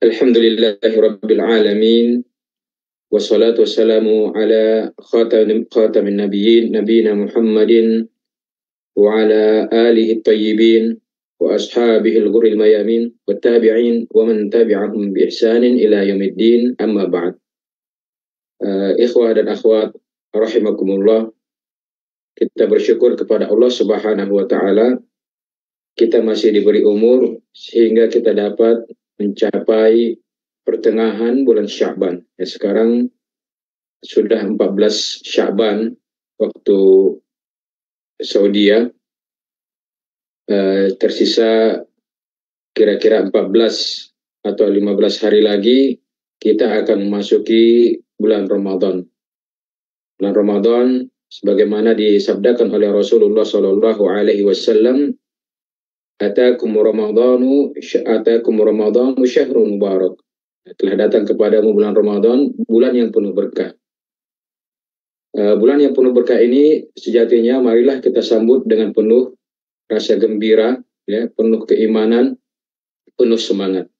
Alhamdulillahi Rabbil Alamin. Wassalatu wassalamu ala khatamin nabiyyin nabiyina Muhammadin wa ala alihi tayyibin wa ashabihi al-ghurril mayamin wa tabi'in wa man tabi'ahum bi ihsanin ila yaumiddin, amma ba'd. Ikhwah dan akhwat rahimakumullah, kita bersyukur kepada Allah Subhanahu wa taala kita masih diberi umur sehingga kita dapat mencapai pertengahan bulan Sya'ban. Ya, sekarang sudah 14 Sya'ban waktu Saudi ya. Tersisa kira-kira 14 atau 15 hari lagi kita akan memasuki bulan Ramadan. Bulan Ramadan sebagaimana disabdakan oleh Rasulullah sallallahu alaihi wasallam, Atakum Ramadanu syahrun mubarak. Telah datang kepadamu bulan Ramadan, bulan yang penuh berkah. Bulan yang penuh berkah ini sejatinya marilah kita sambut dengan penuh rasa gembira, ya, penuh keimanan, penuh semangat.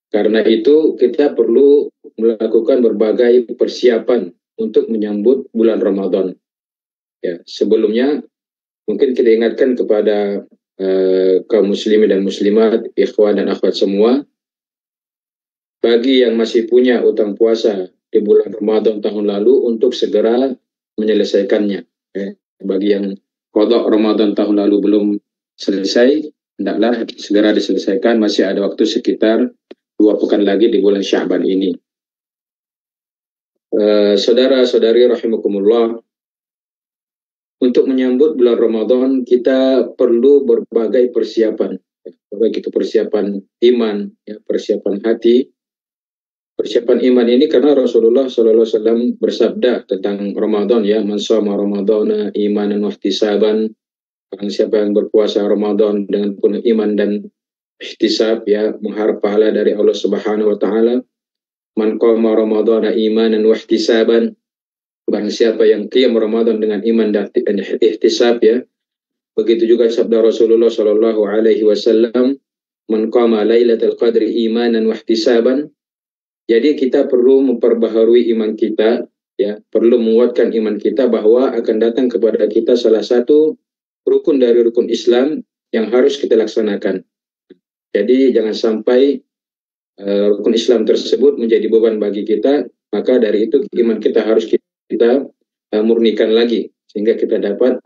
Karena itu kita perlu melakukan berbagai persiapan untuk menyambut bulan Ramadan. Ya, sebelumnya mungkin kita ingatkan kepada kaum muslimin dan muslimat, ikhwan dan akhwat semua, bagi yang masih punya utang puasa di bulan Ramadan tahun lalu untuk segera menyelesaikannya. Bagi yang qada Ramadan tahun lalu belum selesai, hendaklah segera diselesaikan, masih ada waktu sekitar 2 pekan lagi di bulan Sya'ban ini. Saudara-saudari rahimakumullah, untuk menyambut bulan Ramadan kita perlu berbagai persiapan, baik itu persiapan iman, ya, persiapan hati. Persiapan iman ini karena Rasulullah SAW bersabda tentang Ramadan, ya, man shoma ramadhana imanan wa ihtisaban, barang siapa yang berpuasa Ramadan dengan penuh iman dan ihtisab, ya, mengharap pahala dari Allah Subhanahu wa taala. Man qama ramadhana imanan wa ihtisaban, barang siapa yang qiyam Ramadan dengan iman dan ihtisab, ya. Begitu juga sabda Rasulullah sallallahu alaihi wasallam, man qama lailatul qadri imanan wa ihtisaban. Jadi kita perlu memperbaharui iman kita, ya, perlu menguatkan iman kita bahwa akan datang kepada kita salah satu rukun dari rukun Islam yang harus kita laksanakan. Jadi jangan sampai rukun Islam tersebut menjadi beban bagi kita, maka dari itu iman kita harus kita murnikan lagi sehingga kita dapat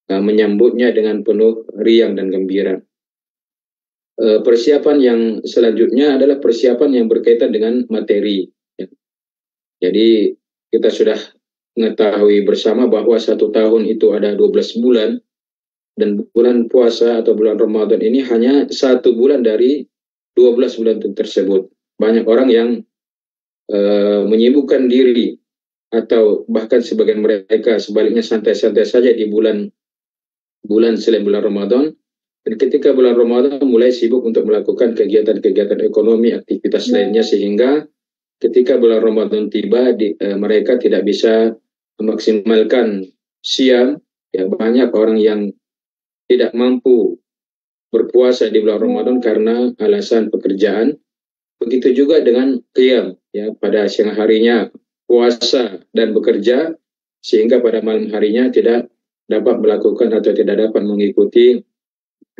menyambutnya dengan penuh riang dan gembira. Persiapan yang selanjutnya adalah persiapan yang berkaitan dengan materi, ya. Jadi kita sudah mengetahui bersama bahwa 1 tahun itu ada 12 bulan, dan bulan puasa atau bulan Ramadan ini hanya 1 bulan dari 12 bulan tersebut. Banyak orang yang menyibukkan diri, atau bahkan sebagian mereka sebaliknya santai-santai saja di bulan selain bulan Ramadan, dan ketika bulan Ramadan mulai sibuk untuk melakukan kegiatan-kegiatan ekonomi, aktivitas lainnya, sehingga ketika bulan Ramadan tiba mereka tidak bisa memaksimalkan siam, ya. Banyak orang yang tidak mampu berpuasa di bulan Ramadan karena alasan pekerjaan. Begitu juga dengan qiyam, ya, pada siang harinya puasa dan bekerja, sehingga pada malam harinya tidak dapat melakukan atau tidak dapat mengikuti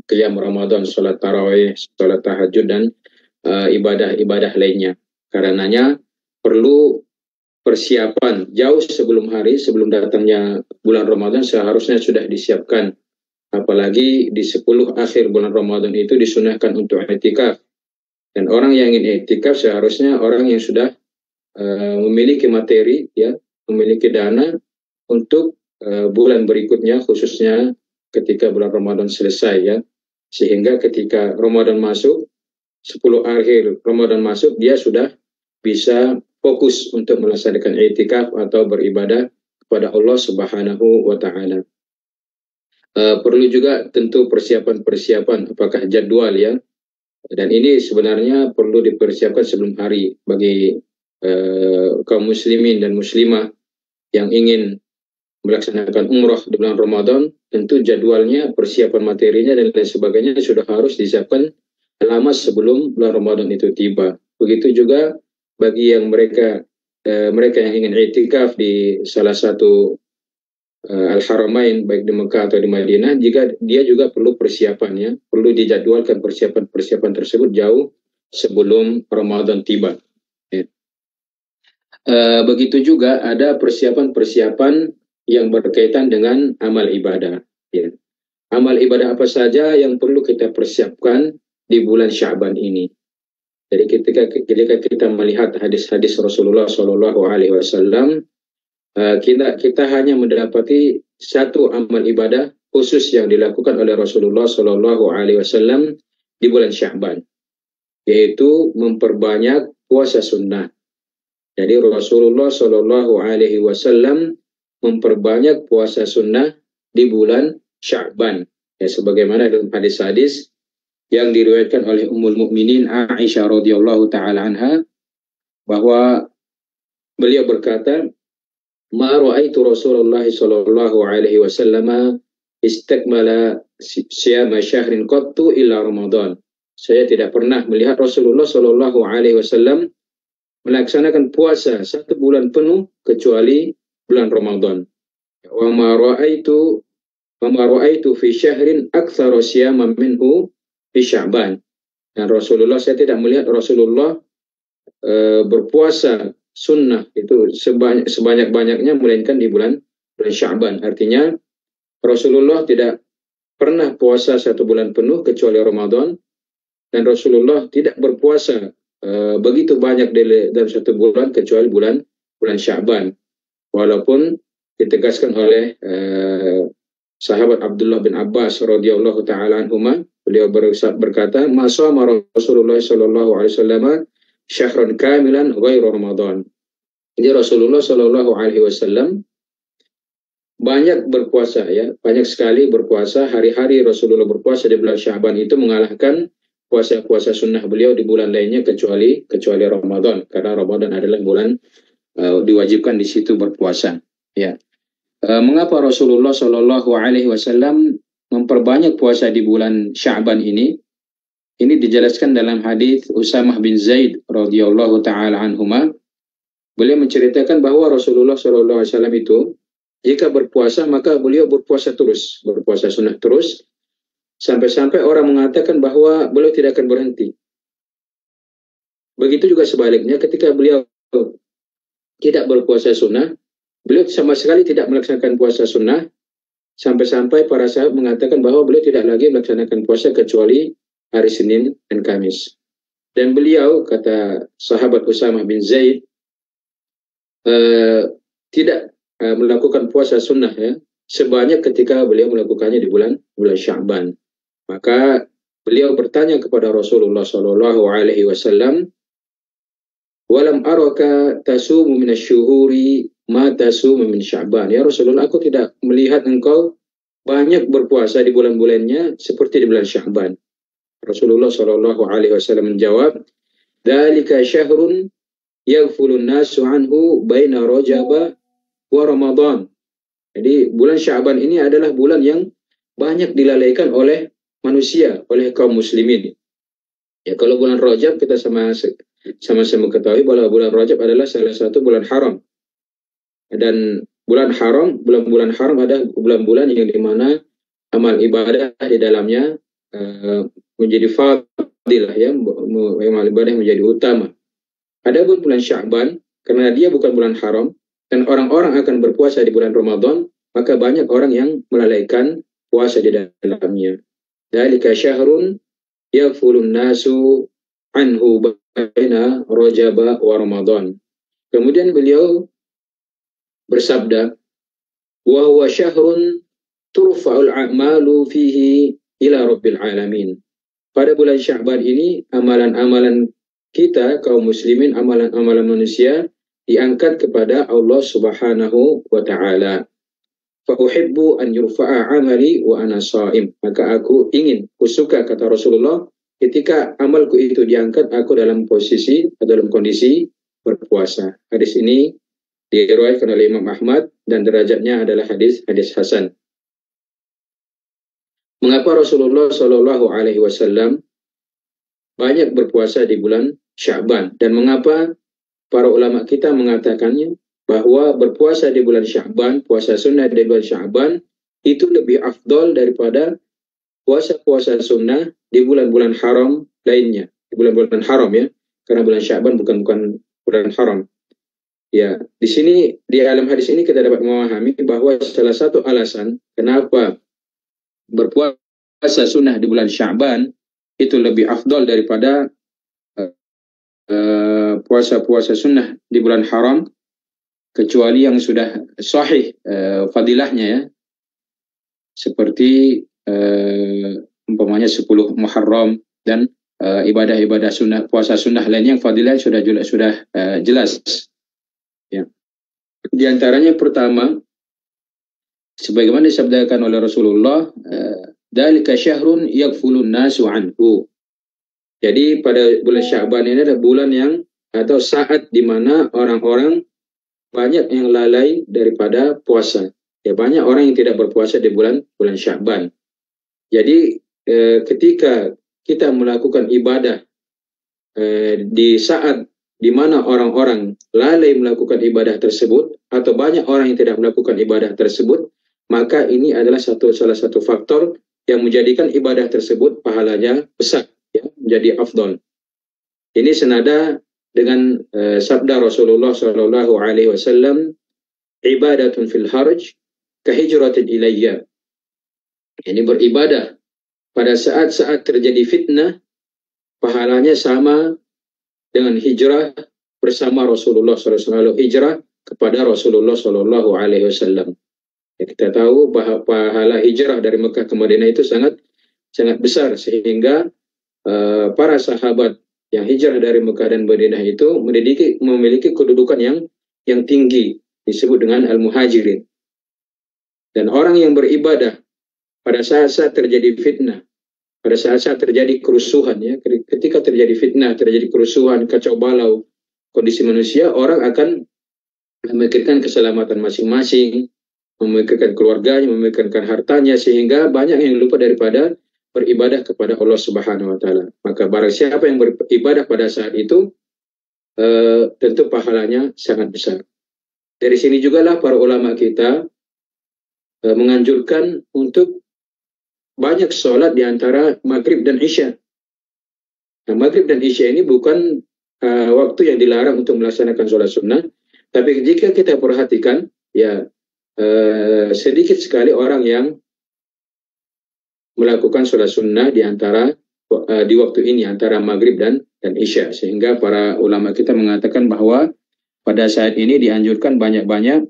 qiyam Ramadan, sholat tarawih, sholat tahajud, dan ibadah-ibadah lainnya. Karenanya perlu persiapan jauh sebelum datangnya bulan Ramadan seharusnya sudah disiapkan. Apalagi di 10 akhir bulan Ramadan itu disunahkan untuk i'tikaf. Dan orang yang ingin i'tikaf seharusnya orang yang sudah memiliki materi, ya, memiliki dana untuk bulan berikutnya, khususnya ketika bulan Ramadan selesai, ya. Sehingga ketika Ramadan masuk, 10 akhir Ramadan masuk, dia sudah bisa fokus untuk melaksanakan i'tikaf atau beribadah kepada Allah Subhanahu wa taala. Perlu juga tentu persiapan apakah jadwal, ya. Dan ini sebenarnya perlu dipersiapkan sebelum hari bagi kaum muslimin dan muslimah yang ingin melaksanakan umroh di bulan Ramadan. Tentu jadwalnya, persiapan materinya dan lain sebagainya sudah harus disiapkan lama sebelum bulan Ramadan itu tiba. Begitu juga bagi yang mereka yang ingin iktikaf di salah satu Al-Haramain, baik di Mekah atau di Madinah, jika dia juga perlu persiapannya, perlu dijadwalkan persiapan-persiapan tersebut jauh sebelum Ramadan tiba. Ya. Begitu juga ada persiapan-persiapan yang berkaitan dengan amal ibadah. Ya. Amal ibadah apa saja yang perlu kita persiapkan di bulan Sya'ban ini. Jadi ketika kita melihat hadis-hadis Rasulullah Shallallahu Alaihi Wasallam, kita hanya mendapati satu amal ibadah khusus yang dilakukan oleh Rasulullah Shallallahu Alaihi Wasallam di bulan Sya'ban, yaitu memperbanyak puasa sunnah. Jadi Rasulullah Shallallahu Alaihi Wasallam memperbanyak puasa sunnah di bulan Sya'ban. Ya, sebagaimana dalam hadis-hadis yang diriwayatkan oleh Ummul Mukminin Aisyah radhiyallahu taala anha, bahwa beliau berkata, "Ma ra'aitu Rasulullah sallallahu alaihi wasallam istakmala siyama syahrin qattu illa Ramadan." Saya tidak pernah melihat Rasulullah sallallahu alaihi wasallam melaksanakan puasa satu bulan penuh kecuali bulan Ramadan. Wa ma ra'aitu fi syahrin aktsara siyama minhu di Sya'ban. Dan Rasulullah, saya tidak melihat Rasulullah berpuasa sunnah itu sebanyak-banyaknya melainkan di bulan Sya'ban. Artinya Rasulullah tidak pernah puasa satu bulan penuh kecuali Ramadan, dan Rasulullah tidak berpuasa begitu banyak dalam satu bulan kecuali bulan Sya'ban. Walaupun ditegaskan oleh sahabat Abdullah bin Abbas radhiyallahu taala anhuma, beliau berkata, "Masama Rasulullah sallallahu alaihi wasallam syahran kamilan ghairu Ramadan." Jadi Rasulullah sallallahu alaihi wasallam banyak berpuasa, ya, banyak sekali berpuasa. Hari-hari Rasulullah berpuasa di bulan Sya'ban itu mengalahkan puasa-puasa sunnah beliau di bulan lainnya kecuali Ramadan, karena Ramadan adalah bulan diwajibkan di situ berpuasa. Ya. Mengapa Rasulullah Shallallahu Alaihi Wasallam memperbanyak puasa di bulan Sya'ban ini? Ini dijelaskan dalam hadis Usamah bin Zaid radhiyallahu taala anhuma. Beliau menceritakan bahwa Rasulullah Shallallahu Alaihi Wasallam itu jika berpuasa maka beliau berpuasa terus, berpuasa sunnah terus, sampai-sampai orang mengatakan bahwa beliau tidak akan berhenti. Begitu juga sebaliknya, ketika beliau tidak berpuasa sunnah, beliau sama sekali tidak melaksanakan puasa sunnah, sampai-sampai para sahabat mengatakan bahwa beliau tidak lagi melaksanakan puasa kecuali hari Senin dan Kamis. Dan beliau, kata sahabat Usamah bin Zaid, tidak melakukan puasa sunnah, ya, sebanyak ketika beliau melakukannya di bulan Sya'ban. Maka beliau bertanya kepada Rasulullah Shallallahu Alaihi Wasallam, "Walam araka tasumu minasyuhuri ma tasumu min Sya'ban." Ya Rasulullah, aku tidak melihat engkau banyak berpuasa di bulan-bulannya seperti di bulan Sya'ban. Rasulullah Shallallahu Alaihi Wasallam menjawab, "Dzalika syahrun yaghfulun nasu anhu baina Rajab wa Ramadan." Jadi bulan Sya'ban ini adalah bulan yang banyak dilalaikan oleh manusia, oleh kaum muslimin. Ya, kalau bulan Rajab kita sama-sama ketahui bahwa bulan Rajab adalah salah satu bulan haram. Dan bulan haram ada bulan-bulan yang dimana amal ibadah di dalamnya menjadi fadilah, ya, amal ibadah menjadi utama. Adapun bulan Sya'ban, karena dia bukan bulan haram dan orang-orang akan berpuasa di bulan Ramadan, maka banyak orang yang melalaikan puasa di dalamnya. Dzalika syahrun yaghfulun nasu anhu baina Rajab wa Ramadan. Kemudian beliau bersabda, "Wa huwa syahrun turfa'ul a'malu fihi ila rabbil alamin." Pada bulan Sya'ban ini amalan-amalan kita kaum muslimin, amalan-amalan manusia diangkat kepada Allah Subhanahu wa taala. Fa uhibbu an yurfa'a 'amali wa ana sha'im. Maka aku ingin, kusuka, kata Rasulullah, ketika amalku itu diangkat aku dalam posisi atau dalam kondisi berpuasa. Hadis ini diriwayatkan oleh Imam Ahmad dan derajatnya adalah hadis hasan. Mengapa Rasulullah Shallallahu Alaihi Wasallam banyak berpuasa di bulan Sya'ban. Dan mengapa para ulama kita mengatakannya bahwa berpuasa di bulan Sya'ban, puasa sunnah di bulan Sya'ban itu lebih afdol daripada puasa-puasa sunnah di bulan-bulan haram lainnya, di bulan-bulan haram ya, karena bulan Sya'ban bukan bulan haram. Ya, di sini di dalam hadis ini kita dapat memahami bahwa salah satu alasan kenapa berpuasa sunnah di bulan Sya'ban itu lebih afdol daripada puasa-puasa sunnah di bulan haram, kecuali yang sudah sahih fadilahnya ya, seperti umpamanya 10 Muharram dan ibadah-ibadah sunnah, puasa sunnah lain yang fadilah sudah jelas. Ya. Di antaranya pertama, sebagaimana disabdakan oleh Rasulullah, dzalika syahrun yaghfulun nasu anhu. Jadi pada bulan Sya'ban ini adalah bulan yang atau saat di mana orang-orang banyak yang lalai daripada puasa. Ya, banyak orang yang tidak berpuasa di bulan Sya'ban. Jadi ketika kita melakukan ibadah di saat di mana orang-orang lalai melakukan ibadah tersebut atau banyak orang yang tidak melakukan ibadah tersebut, maka ini adalah salah satu faktor yang menjadikan ibadah tersebut pahalanya besar, ya, menjadi afdol. Ini senada dengan sabda Rasulullah sallallahu alaihi wasallam, ibadatun fil harj kahijratin ilayya. Ini beribadah pada saat-saat terjadi fitnah pahalanya sama dengan hijrah bersama Rasulullah SAW, hijrah kepada Rasulullah SAW. Ya, kita tahu bahwa pahala hijrah dari Mekah ke Madinah itu sangat besar, sehingga para sahabat yang hijrah dari Mekah dan Madinah itu memiliki kedudukan yang tinggi, disebut dengan al-muhajirin. Dan orang yang beribadah pada saat-saat terjadi fitnah, pada saat-saat terjadi kerusuhan, ya, ketika terjadi fitnah, terjadi kerusuhan, kacau balau kondisi manusia, orang akan memikirkan keselamatan masing-masing, memikirkan keluarganya, memikirkan hartanya, sehingga banyak yang lupa daripada beribadah kepada Allah Subhanahu wa taala. Maka barang siapa yang beribadah pada saat itu, tentu pahalanya sangat besar. Dari sini jugalah para ulama kita menganjurkan untuk banyak sholat di antara maghrib dan isya. Nah, maghrib dan isya ini bukan waktu yang dilarang untuk melaksanakan sholat sunnah, tapi jika kita perhatikan, ya sedikit sekali orang yang melakukan sholat sunnah di antara di waktu ini antara maghrib dan isya, sehingga para ulama kita mengatakan bahwa pada saat ini dianjurkan banyak-banyak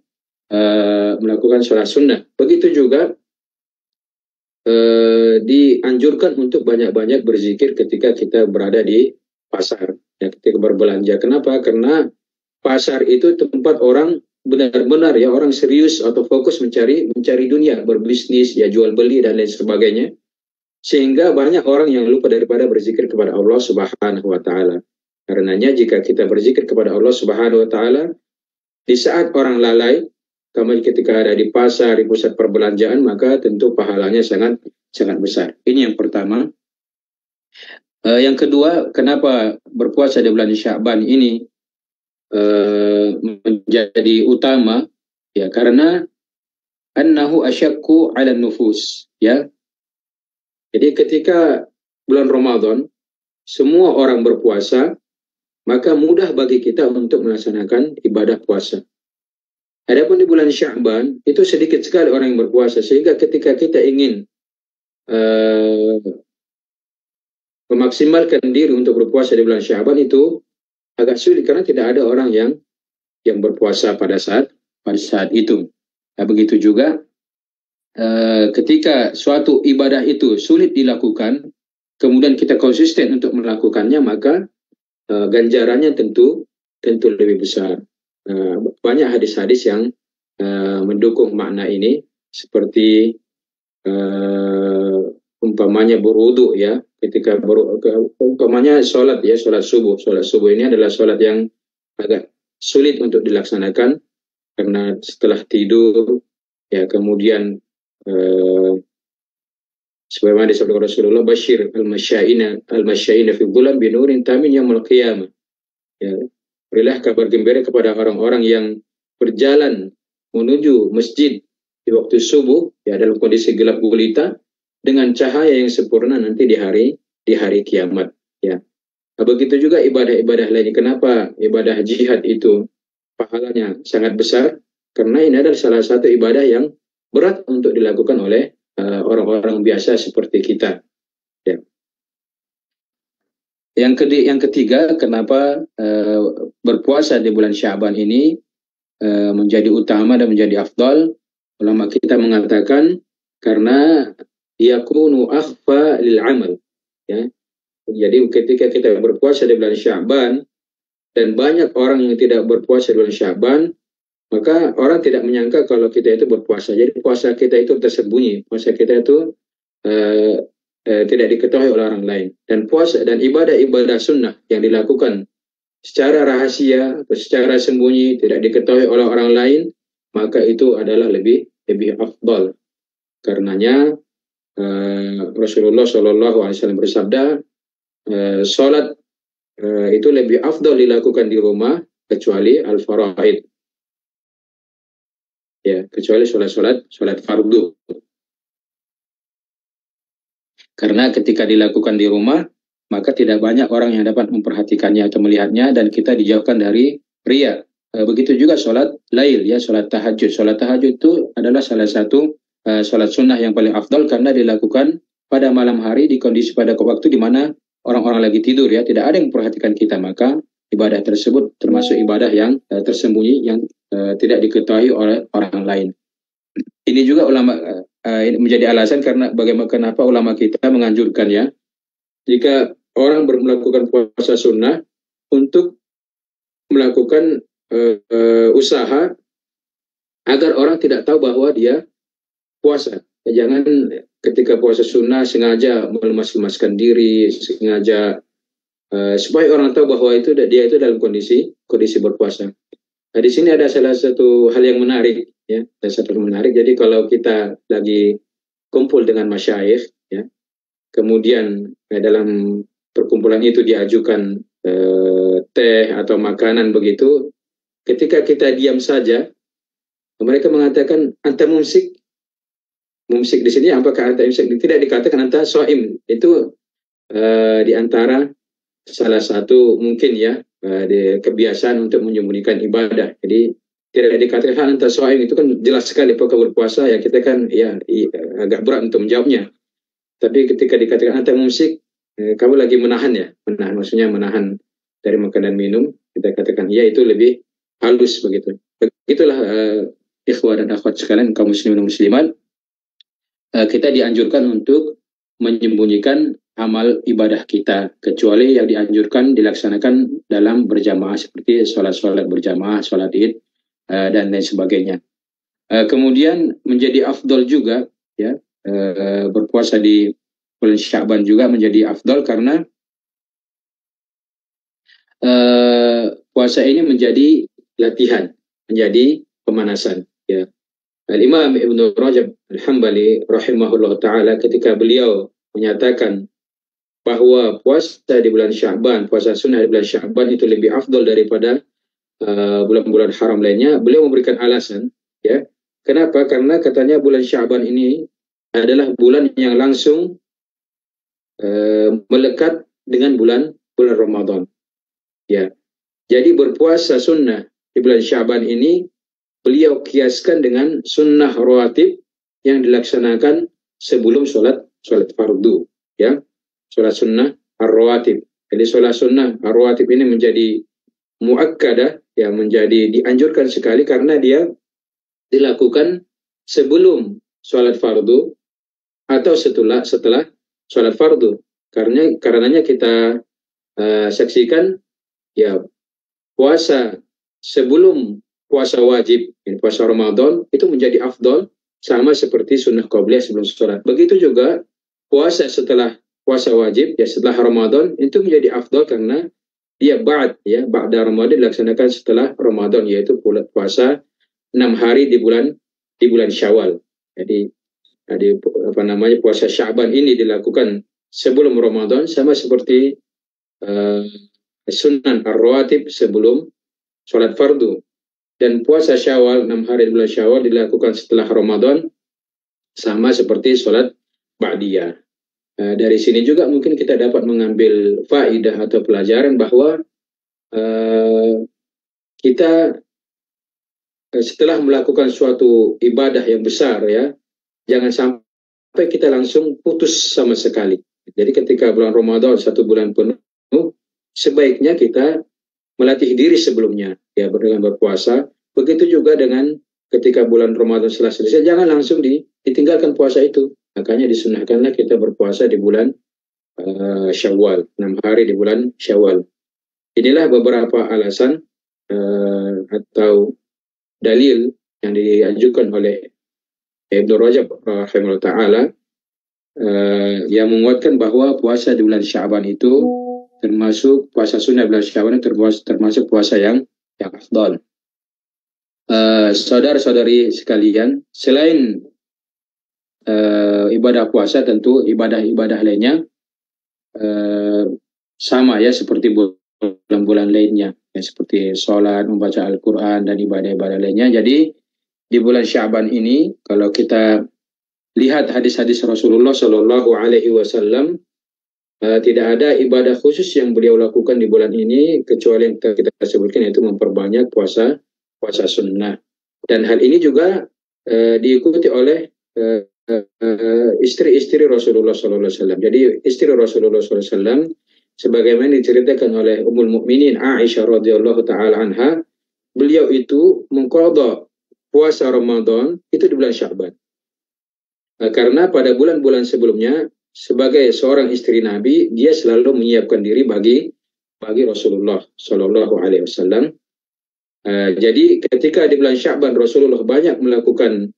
melakukan sholat sunnah. Begitu juga dianjurkan untuk banyak-banyak berzikir ketika kita berada di pasar, ya, ketika berbelanja. Kenapa? Karena pasar itu tempat orang benar-benar, ya, orang serius atau fokus mencari dunia, berbisnis, ya, jual beli dan lain sebagainya, sehingga banyak orang yang lupa daripada berzikir kepada Allah Subhanahu wa taala. Karenanya jika kita berzikir kepada Allah Subhanahu wa taala di saat orang lalai, kami ketika ada di pasar, di pusat perbelanjaan, maka tentu pahalanya sangat besar. Ini yang pertama. Yang kedua, kenapa berpuasa di bulan Sya'ban ini menjadi utama? Ya, karena annahu asyakku 'ala nufus, ya. Jadi ketika bulan Ramadan semua orang berpuasa, maka mudah bagi kita untuk melaksanakan ibadah puasa. Adapun di bulan Sya'ban itu sedikit sekali orang yang berpuasa, sehingga ketika kita ingin memaksimalkan diri untuk berpuasa di bulan Sya'ban itu agak sulit, karena tidak ada orang yang berpuasa pada saat itu. Nah, begitu juga ketika suatu ibadah itu sulit dilakukan, kemudian kita konsisten untuk melakukannya, maka ganjarannya tentu lebih besar. Banyak hadis-hadis yang mendukung makna ini, seperti umpamanya berwudu, ya, ketika umpamanya sholat, ya, sholat subuh ini adalah sholat yang agak sulit untuk dilaksanakan, karena setelah tidur, ya, kemudian Sebagaimana disebutkan Rasulullah, Bashir al-masyaina fi bulan binurin tamin yaumul qiyamah. Ya, berilah kabar gembira kepada orang-orang yang berjalan menuju masjid di waktu subuh, ya, dalam kondisi gelap gulita, dengan cahaya yang sempurna nanti di hari kiamat. Ya, nah, begitu juga ibadah-ibadah lainnya. Kenapa ibadah jihad itu pahalanya sangat besar? Karena ini adalah salah satu ibadah yang berat untuk dilakukan oleh orang-orang biasa seperti kita. Ya. Yang ketiga, kenapa berpuasa di bulan Sya'ban ini menjadi utama dan menjadi afdal? Ulama kita mengatakan karena yakunu akhfa lil amal. Ya. Jadi ketika kita berpuasa di bulan Sya'ban dan banyak orang yang tidak berpuasa di bulan Sya'ban, maka orang tidak menyangka kalau kita itu berpuasa. Jadi puasa kita itu tersembunyi, puasa kita itu tidak diketahui oleh orang lain. Dan puasa dan ibadah-ibadah sunnah yang dilakukan secara rahasia atau secara sembunyi, tidak diketahui oleh orang lain, maka itu adalah lebih afdal. Karenanya Rasulullah SAW bersabda, salat itu lebih afdal dilakukan di rumah kecuali al-faraid. Ya, kecuali salat fardu. Karena ketika dilakukan di rumah, maka tidak banyak orang yang dapat memperhatikannya atau melihatnya, dan kita dijauhkan dari riya. Begitu juga sholat lail, ya, sholat tahajud. Sholat tahajud itu adalah salah satu sholat sunnah yang paling afdal karena dilakukan pada malam hari di kondisi pada waktu di mana orang-orang lagi tidur, ya, tidak ada yang memperhatikan kita. Maka ibadah tersebut termasuk ibadah yang tersembunyi, yang tidak diketahui oleh orang lain. Ini juga ulama menjadi alasan karena kenapa ulama kita menganjurkan, ya, jika orang melakukan puasa sunnah untuk melakukan usaha agar orang tidak tahu bahwa dia puasa. Jangan ketika puasa sunnah sengaja melemas-lemaskan diri, sengaja supaya orang tahu bahwa dia itu dalam kondisi berpuasa. Nah, di sini ada salah satu hal yang menarik, ya, ada satu hal menarik. Jadi kalau kita lagi kumpul dengan masyayikh, ya, kemudian dalam perkumpulan itu diajukan teh atau makanan begitu, ketika kita diam saja, mereka mengatakan anta mumsik. Mumsik di sini apakah anta mumsik? Tidak dikatakan anta shaim. Itu di antara salah satu mungkin, ya, kebiasaan untuk menyembunyikan ibadah. Jadi tidak dikatakan anta shaim, itu kan jelas sekali apakah berpuasa, ya, kita kan, ya, agak berat untuk menjawabnya. Tapi ketika dikatakan anta mumsik, kamu lagi menahan, ya, maksudnya menahan dari makan dan minum, kita katakan ya, itu lebih halus begitu. Begitulah ikhwah dan akhwat sekalian, kaum muslimin dan muslimat, kita dianjurkan untuk menyembunyikan amal ibadah kita, kecuali yang dianjurkan dilaksanakan dalam berjamaah seperti sholat berjamaah, sholat id, dan lain sebagainya. Kemudian menjadi afdol juga, ya, berpuasa di bulan Sya'ban juga menjadi afdal karena puasa ini menjadi latihan, menjadi pemanasan, ya. Al-Imam Ibnu Rajab Al-Hambali rahimahullah ta'ala ketika beliau menyatakan bahwa puasa di bulan Sya'ban, puasa sunnah di bulan Sya'ban itu lebih afdal daripada bulan-bulan haram lainnya, beliau memberikan alasan, ya. Kenapa? Karena katanya bulan Sya'ban ini adalah bulan yang langsung melekat dengan bulan Ramadan, ya. Jadi berpuasa sunnah di bulan Sya'ban ini beliau kiaskan dengan sunnah rawatib yang dilaksanakan sebelum sholat fardu, ya, sholat sunnah ar-rawatib. Jadi sholat sunnah ar-rawatib ini menjadi muakkadah, ya, menjadi dianjurkan sekali karena dia dilakukan sebelum sholat fardu atau setelah sholat fardu. Karenanya kita saksikan, ya, puasa sebelum puasa wajib, puasa Ramadan itu menjadi afdal sama seperti sunnah qabliyah sebelum sholat. Begitu juga puasa setelah puasa wajib, ya, setelah Ramadan itu menjadi afdal karena dia ba'da Ramadan dilaksanakan setelah Ramadan, yaitu puasa 6 hari di bulan Syawal. Jadi Jadi puasa Sya'ban ini dilakukan sebelum Ramadan sama seperti sunan ar-rawatib sebelum sholat fardu. Dan puasa Syawal 6 hari bulan Syawal dilakukan setelah Ramadan sama seperti sholat ba'diyah. Dari sini juga mungkin kita dapat mengambil faidah atau pelajaran bahwa kita setelah melakukan suatu ibadah yang besar, ya, jangan sampai kita langsung putus sama sekali. Jadi ketika bulan Ramadan 1 bulan penuh, sebaiknya kita melatih diri sebelumnya, ya, dengan berpuasa. Begitu juga dengan ketika bulan Ramadan selesai, jangan langsung ditinggalkan puasa itu. Makanya disunahkanlah kita berpuasa di bulan Syawal, 6 hari di bulan Syawal. Inilah beberapa alasan atau dalil yang diajukan oleh Ibnu Rajab rahimahullah ta'ala yang menguatkan bahwa puasa di bulan Sya'ban itu termasuk puasa sunnah bulan Sya'ban itu termasuk puasa yang afdal. Saudara-saudari sekalian, selain ibadah puasa, tentu ibadah-ibadah lainnya sama, ya, seperti bulan-bulan lainnya, ya, seperti sholat, membaca Al-Quran, dan ibadah-ibadah lainnya. Jadi di bulan Sya'ban ini, kalau kita lihat hadis-hadis Rasulullah Shallallahu Alaihi Wasallam, tidak ada ibadah khusus yang beliau lakukan di bulan ini kecuali yang kita sebutkan, yaitu memperbanyak puasa sunnah. Dan hal ini juga diikuti oleh istri-istri Rasulullah Sallallahu Alaihi Wasallam. Jadi istri Rasulullah Sallallahu Alaihi Wasallam, sebagaimana diceritakan oleh Ummul Mukminin Aisyah radhiyallahu taala anha, beliau itu mengqadha puasa Ramadan itu di bulan Sya'ban. Karena pada bulan-bulan sebelumnya, sebagai seorang istri Nabi, dia selalu menyiapkan diri bagi Rasulullah Sallallahu Alaihi Wasallam. Jadi ketika di bulan Sya'ban Rasulullah banyak melakukan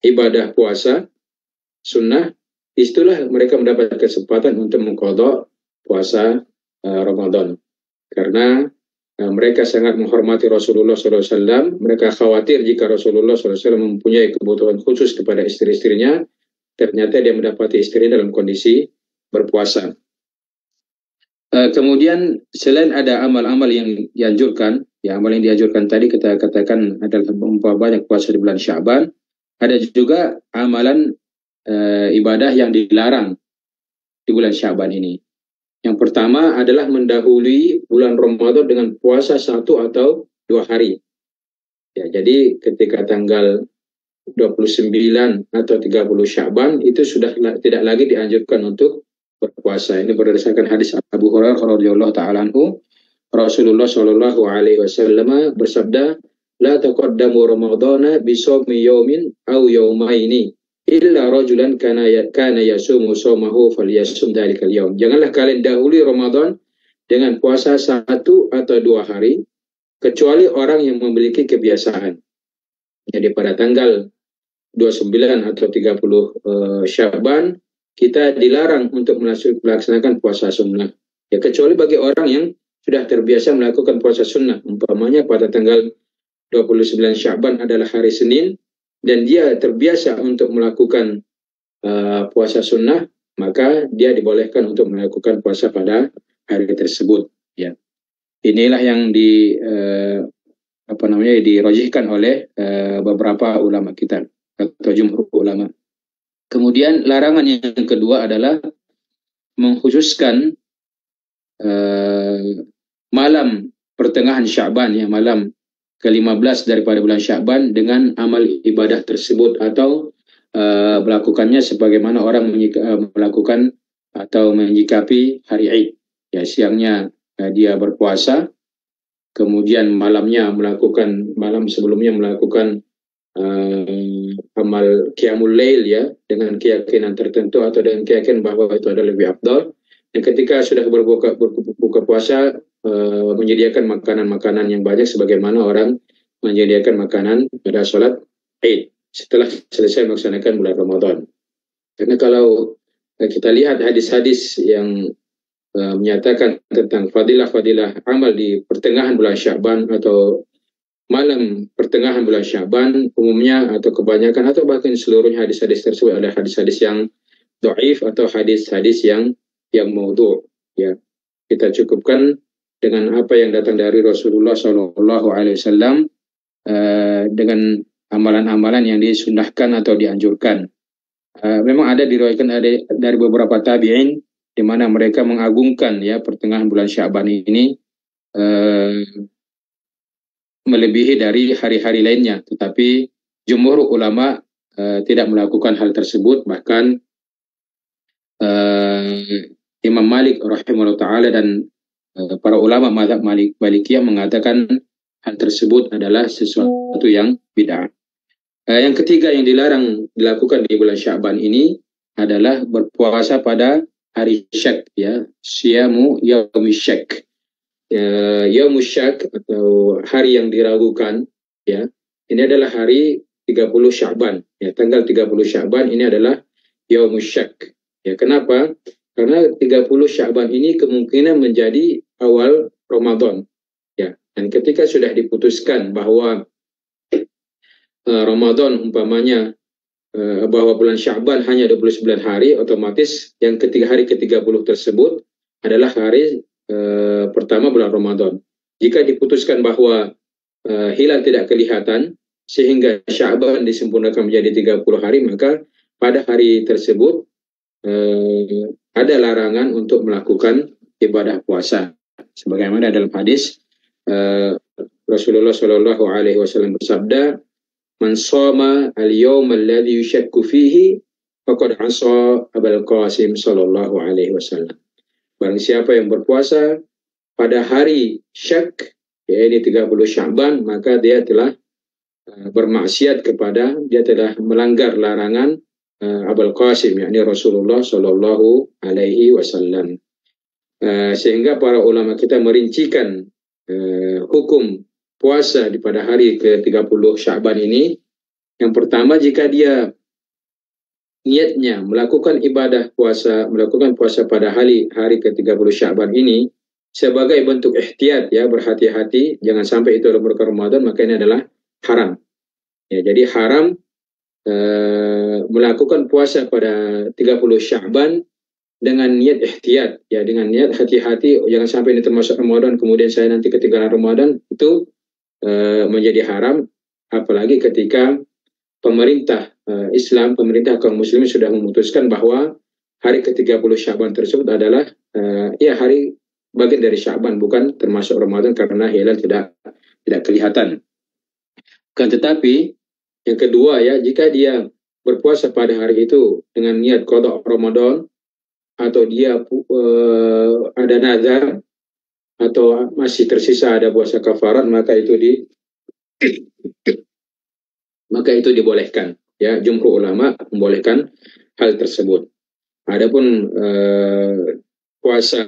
ibadah puasa sunnah, itulah mereka mendapat kesempatan untuk mengqadha puasa Ramadan. Karena mereka sangat menghormati Rasulullah SAW. Mereka khawatir jika Rasulullah SAW mempunyai kebutuhan khusus kepada istri-istrinya, ternyata dia mendapati istrinya dalam kondisi berpuasa. Kemudian selain ada amal-amal yang dianjurkan, ya, amal yang dianjurkan tadi kita katakan adalah memperbanyak puasa di bulan Sya'ban, ada juga amalan ibadah yang dilarang di bulan Sya'ban ini. Yang pertama adalah mendahului bulan Ramadan dengan puasa 1 atau 2 hari. Ya, jadi ketika tanggal 29 atau 30 Sya'ban itu sudah tidak lagi dianjurkan untuk berpuasa. Ini berdasarkan hadis Abu Hurairah radhiyallahu ta'ala anhu, Rasulullah Shallallahu Alaihi Wasallam bersabda, "La taqaddamu Ramadana bi shawmi yawmin aw yawmaini illa rajulan kana yasumu shawmahu falyasum dzalikal yawm." Janganlah kalian dahului Ramadan dengan puasa 1 atau 2 hari kecuali orang yang memiliki kebiasaan. Jadi pada tanggal 29 atau 30 Sya'ban kita dilarang untuk melaksanakan puasa sunnah. Ya, kecuali bagi orang yang sudah terbiasa melakukan puasa sunnah. Umpamanya pada tanggal 29 Sya'ban adalah hari Senin dan dia terbiasa untuk melakukan puasa sunnah, maka dia dibolehkan untuk melakukan puasa pada hari tersebut. Ya, inilah yang dirajihkan oleh beberapa ulama kita atau jumhur ulama. Kemudian larangan yang kedua adalah mengkhususkan malam pertengahan Sya'ban, ya, malam ke-15 daripada bulan Sya'ban dengan amal ibadah tersebut atau melakukannya sebagaimana orang melakukan atau menyikapi hari Id. Ya, siangnya dia berpuasa, kemudian malam sebelumnya melakukan amal qiyamul lail, ya, dengan keyakinan tertentu atau dengan keyakinan bahwa itu adalah lebih afdal. Dan ketika sudah berbuka puasa, menyediakan makanan-makanan yang banyak sebagaimana orang menyediakan makanan pada sholat Id setelah selesai melaksanakan bulan Ramadan. Karena kalau kita lihat hadis-hadis yang menyatakan tentang fadilah-fadilah amal di pertengahan bulan Sya'ban atau malam pertengahan bulan Sya'ban umumnya atau kebanyakan atau bahkan seluruhnya hadis-hadis tersebut adalah hadis-hadis yang dhaif atau hadis-hadis yang maudhu', ya. Kita cukupkan dengan apa yang datang dari Rasulullah Shallallahu Alaihi Wasallam dengan amalan-amalan yang disunnahkan atau dianjurkan. Memang ada diriwayatkan dari beberapa tabi'in di mana mereka mengagungkan ya pertengahan bulan Sya'ban ini melebihi dari hari-hari lainnya, tetapi jumhur ulama tidak melakukan hal tersebut. Bahkan Imam Malik rahimahullah ta'ala dan para ulama mazhab Malikiyah mengatakan hal tersebut adalah sesuatu yang bid'ah. Yang ketiga yang dilarang dilakukan di bulan Sya'ban ini adalah berpuasa pada hari syak, ya, siyamu yaumi syak. Yaum syak atau hari yang diragukan, ya. Ini adalah hari 30 Sya'ban, ya, tanggal 30 Sya'ban ini adalah yaum syak. Ya, kenapa? Karena 30 Sya'ban ini kemungkinan menjadi awal Ramadan, ya. Dan ketika sudah diputuskan bahwa Ramadan umpamanya bahwa bulan Sya'ban hanya 29 hari, otomatis yang hari ke-30 tersebut adalah hari pertama bulan Ramadan. Jika diputuskan bahwa hilal tidak kelihatan sehingga Sya'ban disempurnakan menjadi 30 hari, maka pada hari tersebut ada larangan untuk melakukan ibadah puasa. Sebagaimana dalam hadis Rasulullah Shallallahu Alaihi Wasallam bersabda, "Man shoma al-yawm alladhi yushakku fihi faqad 'asa Abul Qasim Shallallahu Alaihi Wasallam." Barang siapa yang berpuasa pada hari syak, yaitu 30 Sya'ban, maka dia telah bermaksiat dia telah melanggar larangan Abul Qasim, yakni Rasulullah Shallallahu Alaihi Wasallam. Sehingga para ulama kita merincikan hukum puasa di pada hari ke-30 Sya'ban ini. Yang pertama, jika dia niatnya melakukan puasa pada hari ke-30 Sya'ban ini sebagai bentuk ihtiyat, ya, berhati-hati jangan sampai itu merupakan Ramadan, maka ini adalah haram. Ya, jadi haram melakukan puasa pada 30 Sya'ban dengan niat ihtiyat, ya, dengan niat hati-hati jangan sampai ini termasuk Ramadan kemudian saya nanti ketinggalan Ramadan, itu menjadi haram. Apalagi ketika pemerintah Islam, pemerintah kaum muslimin sudah memutuskan bahwa hari ke-30 Sya'ban tersebut adalah hari bagian dari Sya'ban, bukan termasuk Ramadan karena hilal tidak kelihatan. Kan tetapi yang kedua, ya, jika dia berpuasa pada hari itu dengan niat qada Ramadan atau dia ada nazar atau masih tersisa ada puasa kafarat, maka itu dibolehkan, ya. Jumhur ulama membolehkan hal tersebut. Adapun puasa,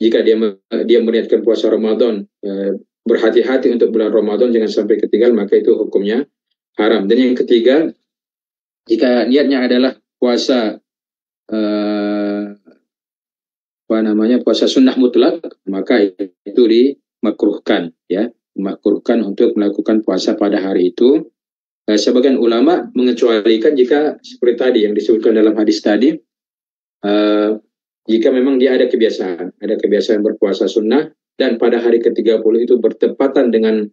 jika dia meniatkan puasa Ramadan, berhati-hati untuk bulan Ramadan jangan sampai ketinggal, maka itu hukumnya haram. Dan yang ketiga, jika niatnya adalah puasa puasa sunnah mutlak, maka itu dimakruhkan, ya, dimakruhkan untuk melakukan puasa pada hari itu. Sebagian ulama mengecualikan jika seperti tadi yang disebutkan dalam hadis tadi, jika memang dia ada kebiasaan berpuasa sunnah dan pada hari ke-30 itu bertepatan dengan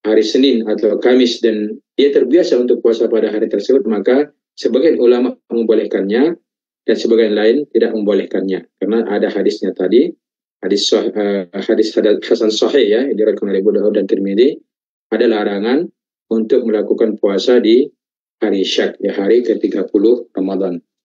hari Senin atau Kamis dan dia terbiasa untuk puasa pada hari tersebut, maka sebagian ulama membolehkannya dan sebagian lain tidak membolehkannya karena ada hadisnya tadi, hadis hasan sahih, ya, yang diriwayatkan oleh Abu Daud dan Tirmidzi, ada larangan untuk melakukan puasa di hari syak, ya, hari ke-30 Ramadan.